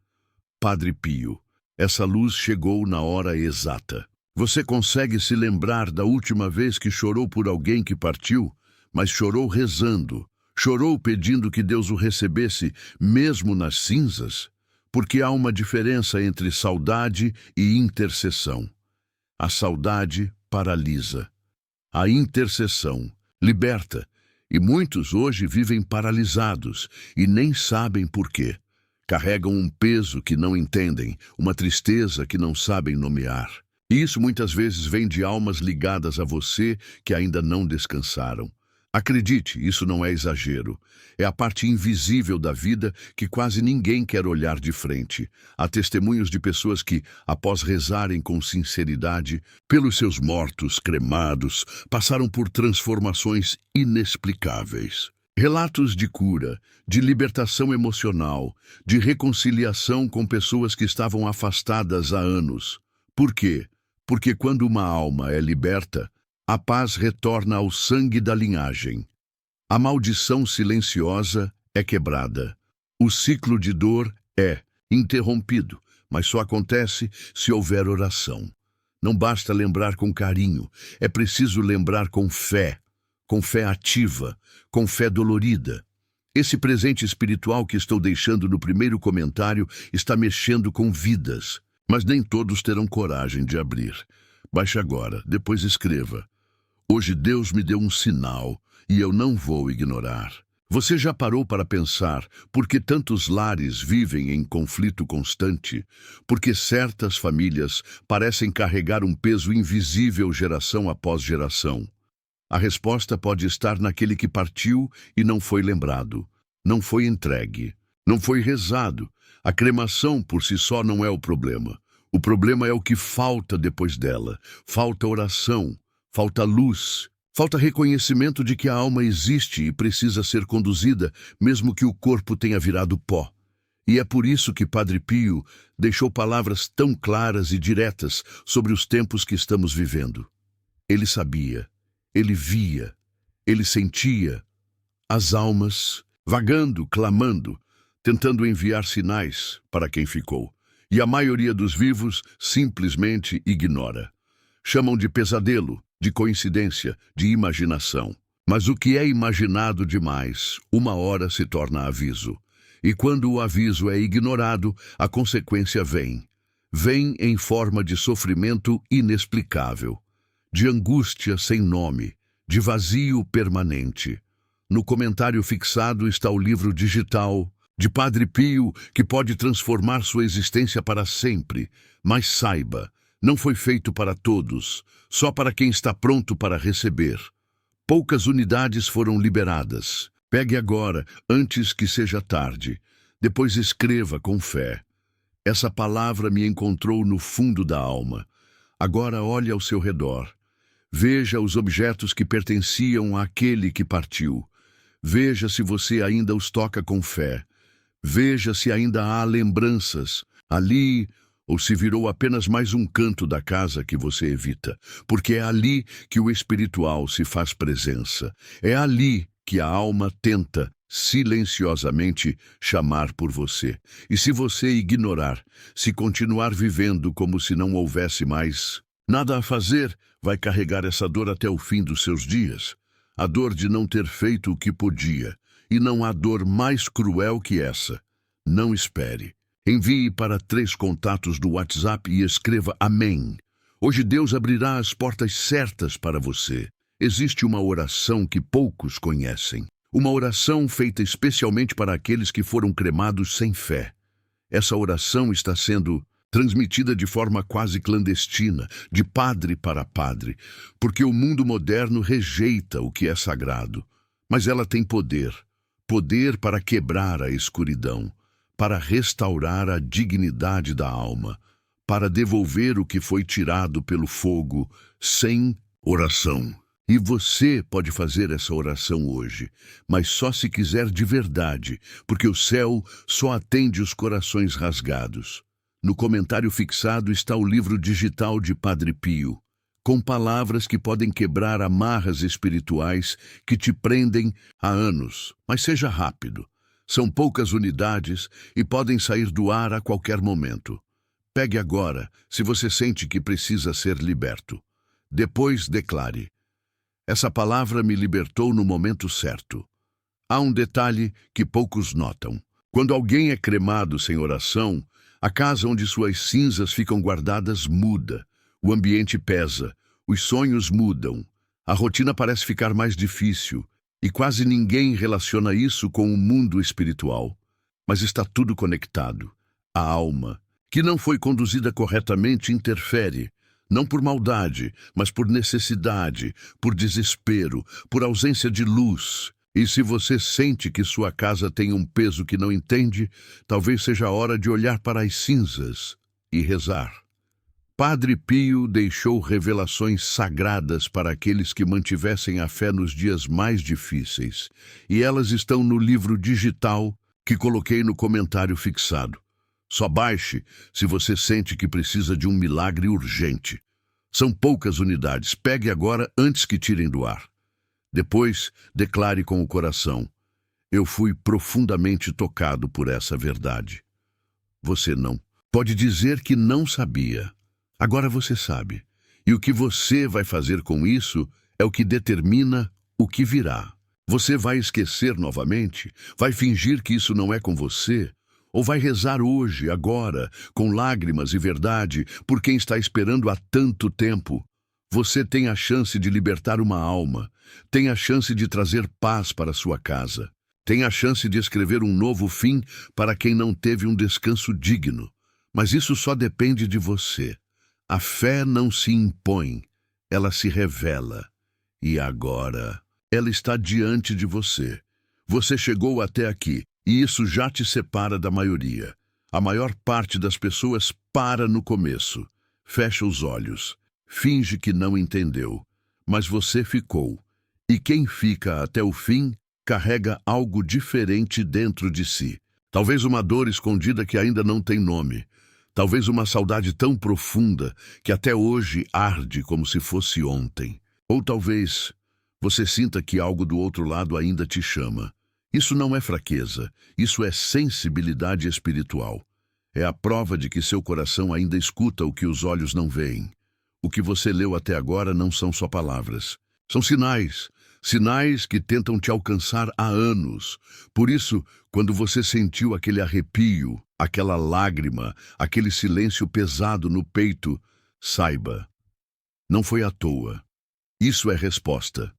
Padre Pio, essa luz chegou na hora exata. Você consegue se lembrar da última vez que chorou por alguém que partiu, mas chorou rezando, chorou pedindo que Deus o recebesse, mesmo nas cinzas? Porque há uma diferença entre saudade e intercessão. A saudade paralisa. A intercessão liberta. E muitos hoje vivem paralisados e nem sabem por quê. Carregam um peso que não entendem, uma tristeza que não sabem nomear. E isso muitas vezes vem de almas ligadas a você que ainda não descansaram. Acredite, isso não é exagero. É a parte invisível da vida que quase ninguém quer olhar de frente. Há testemunhos de pessoas que, após rezarem com sinceridade, pelos seus mortos cremados, passaram por transformações inexplicáveis. Relatos de cura, de libertação emocional, de reconciliação com pessoas que estavam afastadas há anos. Por quê? Porque quando uma alma é liberta, a paz retorna ao sangue da linhagem. A maldição silenciosa é quebrada. O ciclo de dor é interrompido, mas só acontece se houver oração. Não basta lembrar com carinho, é preciso lembrar com fé ativa, com fé dolorida. Esse presente espiritual que estou deixando no primeiro comentário está mexendo com vidas, mas nem todos terão coragem de abrir. Baixe agora, depois escreva. Hoje Deus me deu um sinal e eu não vou ignorar. Você já parou para pensar por que tantos lares vivem em conflito constante? Por que certas famílias parecem carregar um peso invisível geração após geração? A resposta pode estar naquele que partiu e não foi lembrado, não foi entregue, não foi rezado. A cremação por si só não é o problema. O problema é o que falta depois dela. Falta oração. Falta luz, falta reconhecimento de que a alma existe e precisa ser conduzida, mesmo que o corpo tenha virado pó. E é por isso que Padre Pio deixou palavras tão claras e diretas sobre os tempos que estamos vivendo. Ele sabia, ele via, ele sentia as almas vagando, clamando, tentando enviar sinais para quem ficou. E a maioria dos vivos simplesmente ignora. Chamam de pesadelo, de coincidência, de imaginação. Mas o que é imaginado demais, uma hora se torna aviso. E quando o aviso é ignorado, a consequência vem. Vem em forma de sofrimento inexplicável, de angústia sem nome, de vazio permanente. No comentário fixado está o livro digital de Padre Pio, que pode transformar sua existência para sempre. Mas saiba, não foi feito para todos, só para quem está pronto para receber. Poucas unidades foram liberadas. Pegue agora, antes que seja tarde. Depois escreva com fé. Essa palavra me encontrou no fundo da alma. Agora olhe ao seu redor. Veja os objetos que pertenciam àquele que partiu. Veja se você ainda os toca com fé. Veja se ainda há lembranças ali, ou se virou apenas mais um canto da casa que você evita, porque é ali que o espiritual se faz presença. É ali que a alma tenta, silenciosamente, chamar por você. E se você ignorar, se continuar vivendo como se não houvesse mais nada a fazer, vai carregar essa dor até o fim dos seus dias. A dor de não ter feito o que podia. E não há dor mais cruel que essa. Não espere. Envie para 3 contatos do WhatsApp e escreva Amém. Hoje Deus abrirá as portas certas para você. Existe uma oração que poucos conhecem. Uma oração feita especialmente para aqueles que foram cremados sem fé. Essa oração está sendo transmitida de forma quase clandestina, de padre para padre, porque o mundo moderno rejeita o que é sagrado. Mas ela tem poder. Poder para quebrar a escuridão, para restaurar a dignidade da alma, para devolver o que foi tirado pelo fogo sem oração. E você pode fazer essa oração hoje, mas só se quiser de verdade, porque o céu só atende os corações rasgados. No comentário fixado está o livro digital de Padre Pio, com palavras que podem quebrar amarras espirituais que te prendem há anos. Mas seja rápido. São poucas unidades e podem sair do ar a qualquer momento. Pegue agora, se você sente que precisa ser liberto. Depois declare: essa palavra me libertou no momento certo. Há um detalhe que poucos notam. Quando alguém é cremado sem oração, a casa onde suas cinzas ficam guardadas muda. O ambiente pesa, os sonhos mudam, a rotina parece ficar mais difícil e quase ninguém relaciona isso com o mundo espiritual. Mas está tudo conectado. A alma, que não foi conduzida corretamente, interfere. Não por maldade, mas por necessidade, por desespero, por ausência de luz. E se você sente que sua casa tem um peso que não entende, talvez seja a hora de olhar para as cinzas e rezar. Padre Pio deixou revelações sagradas para aqueles que mantivessem a fé nos dias mais difíceis, e elas estão no livro digital que coloquei no comentário fixado. Só baixe se você sente que precisa de um milagre urgente. São poucas unidades. Pegue agora antes que tirem do ar. Depois, declare com o coração: eu fui profundamente tocado por essa verdade. Você não. Pode dizer que não sabia. Agora você sabe. E o que você vai fazer com isso é o que determina o que virá. Você vai esquecer novamente? Vai fingir que isso não é com você? Ou vai rezar hoje, agora, com lágrimas e verdade, por quem está esperando há tanto tempo? Você tem a chance de libertar uma alma, tem a chance de trazer paz para sua casa, tem a chance de escrever um novo fim para quem não teve um descanso digno. Mas isso só depende de você. A fé não se impõe, ela se revela. E agora, ela está diante de você. Você chegou até aqui. E isso já te separa da maioria. A maior parte das pessoas para no começo. Fecha os olhos. Finge que não entendeu. Mas você ficou. E quem fica até o fim carrega algo diferente dentro de si. Talvez uma dor escondida que ainda não tem nome. Talvez uma saudade tão profunda que até hoje arde como se fosse ontem. Ou talvez você sinta que algo do outro lado ainda te chama. Isso não é fraqueza, isso é sensibilidade espiritual. É a prova de que seu coração ainda escuta o que os olhos não veem. O que você leu até agora não são só palavras. São sinais, sinais que tentam te alcançar há anos. Por isso, quando você sentiu aquele arrepio, aquela lágrima, aquele silêncio pesado no peito, saiba, não foi à toa. Isso é resposta,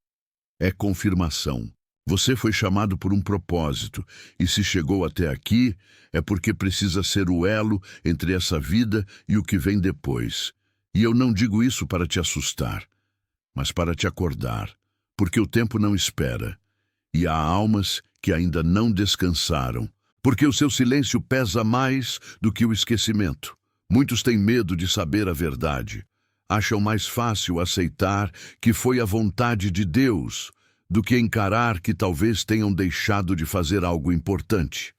é confirmação. Você foi chamado por um propósito, e se chegou até aqui, é porque precisa ser o elo entre essa vida e o que vem depois. E eu não digo isso para te assustar, mas para te acordar, porque o tempo não espera, e há almas que ainda não descansaram, porque o seu silêncio pesa mais do que o esquecimento. Muitos têm medo de saber a verdade. Acham mais fácil aceitar que foi a vontade de Deus, do que encarar que talvez tenham deixado de fazer algo importante.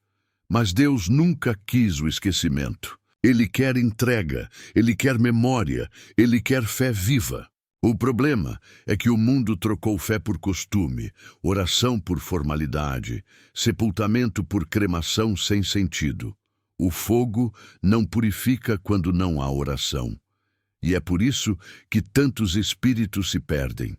Mas Deus nunca quis o esquecimento. Ele quer entrega, Ele quer memória, Ele quer fé viva. O problema é que o mundo trocou fé por costume, oração por formalidade, sepultamento por cremação sem sentido. O fogo não purifica quando não há oração. E é por isso que tantos espíritos se perdem.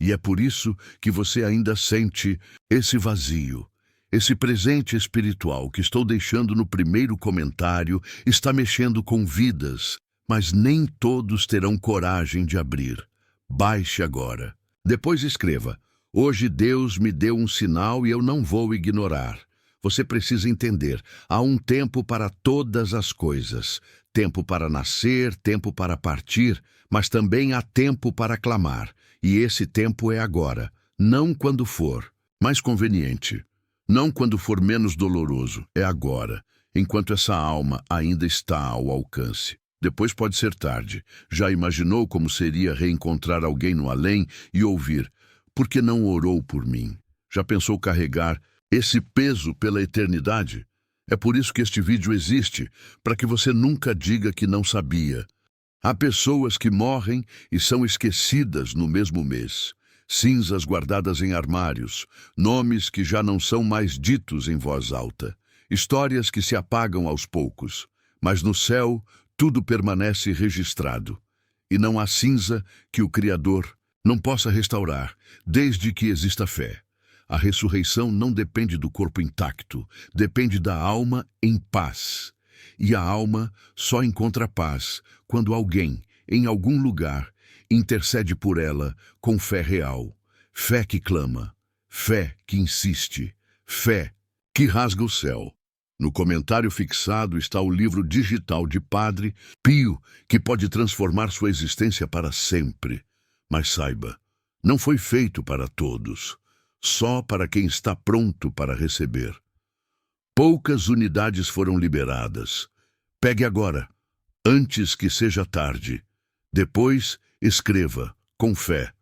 E é por isso que você ainda sente esse vazio. Esse presente espiritual que estou deixando no primeiro comentário está mexendo com vidas, mas nem todos terão coragem de abrir. Baixe agora. Depois escreva: hoje Deus me deu um sinal e eu não vou ignorar. Você precisa entender, há um tempo para todas as coisas. Tempo para nascer, tempo para partir, mas também há tempo para clamar. E esse tempo é agora, não quando for mais conveniente, não quando for menos doloroso, é agora, enquanto essa alma ainda está ao alcance. Depois pode ser tarde. Já imaginou como seria reencontrar alguém no além e ouvir: por que não orou por mim? Já pensou carregar esse peso pela eternidade? É por isso que este vídeo existe, para que você nunca diga que não sabia. Há pessoas que morrem e são esquecidas no mesmo mês. Cinzas guardadas em armários, nomes que já não são mais ditos em voz alta, histórias que se apagam aos poucos. Mas no céu, tudo permanece registrado. E não há cinza que o Criador não possa restaurar, desde que exista fé. A ressurreição não depende do corpo intacto, depende da alma em paz. E a alma só encontra paz quando alguém, em algum lugar, intercede por ela com fé real. Fé que clama, fé que insiste, fé que rasga o céu. No comentário fixado está o livro digital de Padre Pio, que pode transformar sua existência para sempre. Mas saiba, não foi feito para todos, só para quem está pronto para receber. Poucas unidades foram liberadas. Pegue agora, antes que seja tarde. Depois, escreva, com fé.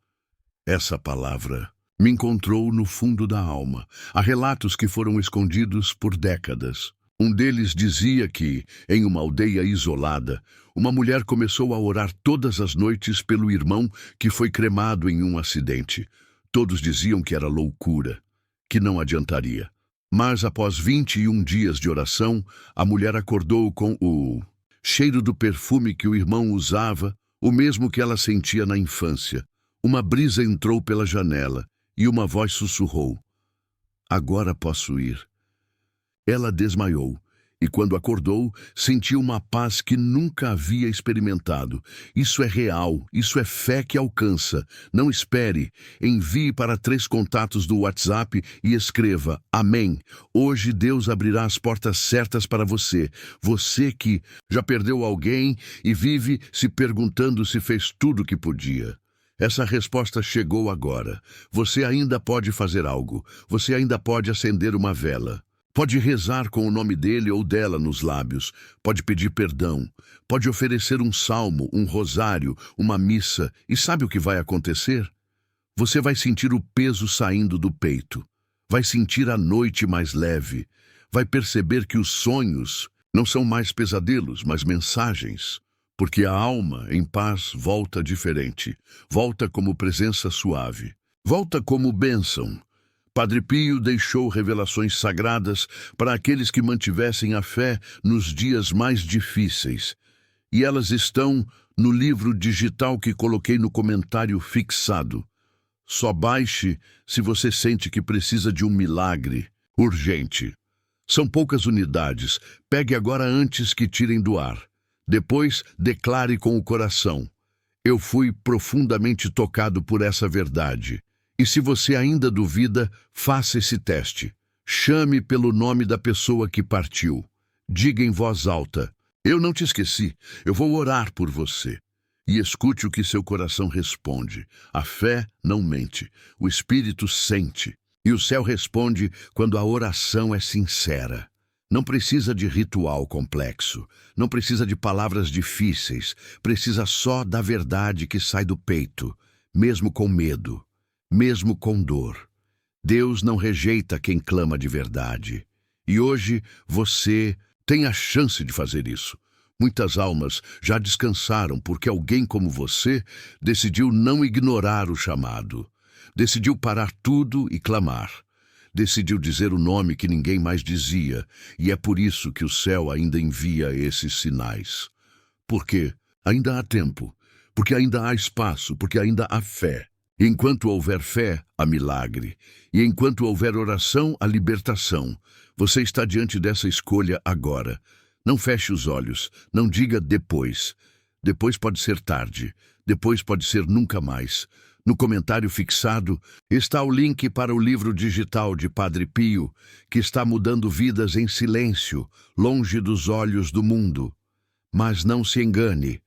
Essa palavra me encontrou no fundo da alma. Há relatos que foram escondidos por décadas. Um deles dizia que, em uma aldeia isolada, uma mulher começou a orar todas as noites pelo irmão que foi cremado em um acidente. Todos diziam que era loucura, que não adiantaria. Mas após 21 dias de oração, a mulher acordou com o cheiro do perfume que o irmão usava, o mesmo que ela sentia na infância. Uma brisa entrou pela janela e uma voz sussurrou: agora posso ir. Ela desmaiou e, quando acordou, sentiu uma paz que nunca havia experimentado. Isso é real, isso é fé que alcança. Não espere. Envie para 3 contatos do WhatsApp e escreva: amém. Hoje Deus abrirá as portas certas para você. Você que já perdeu alguém e vive se perguntando se fez tudo o que podia. Essa resposta chegou agora. Você ainda pode fazer algo. Você ainda pode acender uma vela. Pode rezar com o nome dele ou dela nos lábios. Pode pedir perdão. Pode oferecer um salmo, um rosário, uma missa. E sabe o que vai acontecer? Você vai sentir o peso saindo do peito. Vai sentir a noite mais leve. Vai perceber que os sonhos não são mais pesadelos, mas mensagens. Porque a alma, em paz, volta diferente. Volta como presença suave. Volta como bênção. Padre Pio deixou revelações sagradas para aqueles que mantivessem a fé nos dias mais difíceis. E elas estão no livro digital que coloquei no comentário fixado. Só baixe se você sente que precisa de um milagre urgente. São poucas unidades. Pegue agora antes que tirem do ar. Depois, declare com o coração: eu fui profundamente tocado por essa verdade. E se você ainda duvida, faça esse teste. Chame pelo nome da pessoa que partiu. Diga em voz alta: eu não te esqueci, eu vou orar por você. E escute o que seu coração responde. A fé não mente, o Espírito sente. E o céu responde quando a oração é sincera. Não precisa de ritual complexo, não precisa de palavras difíceis, precisa só da verdade que sai do peito, mesmo com medo. Mesmo com dor. Deus não rejeita quem clama de verdade. E hoje você tem a chance de fazer isso. Muitas almas já descansaram porque alguém como você decidiu não ignorar o chamado. Decidiu parar tudo e clamar. Decidiu dizer o nome que ninguém mais dizia. E é por isso que o céu ainda envia esses sinais. Porque ainda há tempo. Porque ainda há espaço. Porque ainda há fé. Enquanto houver fé, há milagre. E enquanto houver oração, há libertação. Você está diante dessa escolha agora. Não feche os olhos. Não diga depois. Depois pode ser tarde. Depois pode ser nunca mais. No comentário fixado está o link para o livro digital de Padre Pio, que está mudando vidas em silêncio, longe dos olhos do mundo. Mas não se engane.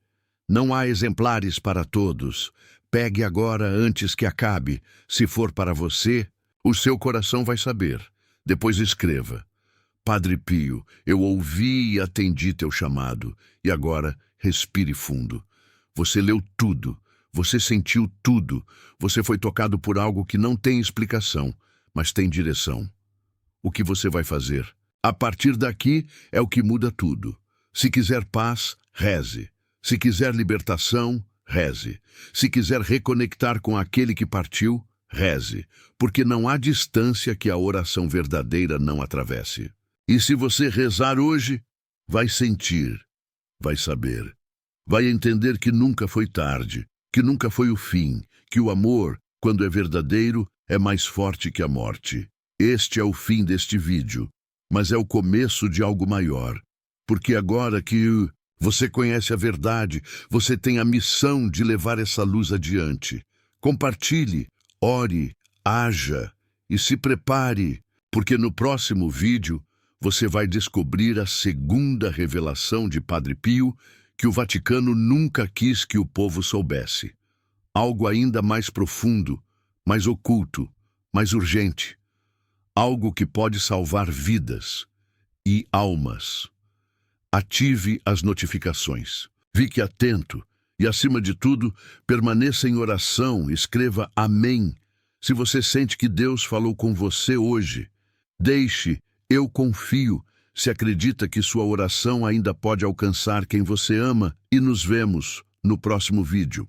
Não há exemplares para todos. Pegue agora antes que acabe. Se for para você, o seu coração vai saber. Depois escreva: Padre Pio, eu ouvi e atendi teu chamado. E agora, respire fundo. Você leu tudo. Você sentiu tudo. Você foi tocado por algo que não tem explicação, mas tem direção. O que você vai fazer? A partir daqui é o que muda tudo. Se quiser paz, reze. Se quiser libertação, reze. Se quiser reconectar com aquele que partiu, reze. Porque não há distância que a oração verdadeira não atravesse. E se você rezar hoje, vai sentir, vai saber. Vai entender que nunca foi tarde, que nunca foi o fim, que o amor, quando é verdadeiro, é mais forte que a morte. Este é o fim deste vídeo, mas é o começo de algo maior. Porque agora que você conhece a verdade, você tem a missão de levar essa luz adiante. Compartilhe, ore, haja e se prepare, porque no próximo vídeo você vai descobrir a segunda revelação de Padre Pio que o Vaticano nunca quis que o povo soubesse. Algo ainda mais profundo, mais oculto, mais urgente. Algo que pode salvar vidas e almas. Ative as notificações. Fique atento e, acima de tudo, permaneça em oração. Escreva amém se você sente que Deus falou com você hoje. Deixe eu confio se acredita que sua oração ainda pode alcançar quem você ama, e nos vemos no próximo vídeo.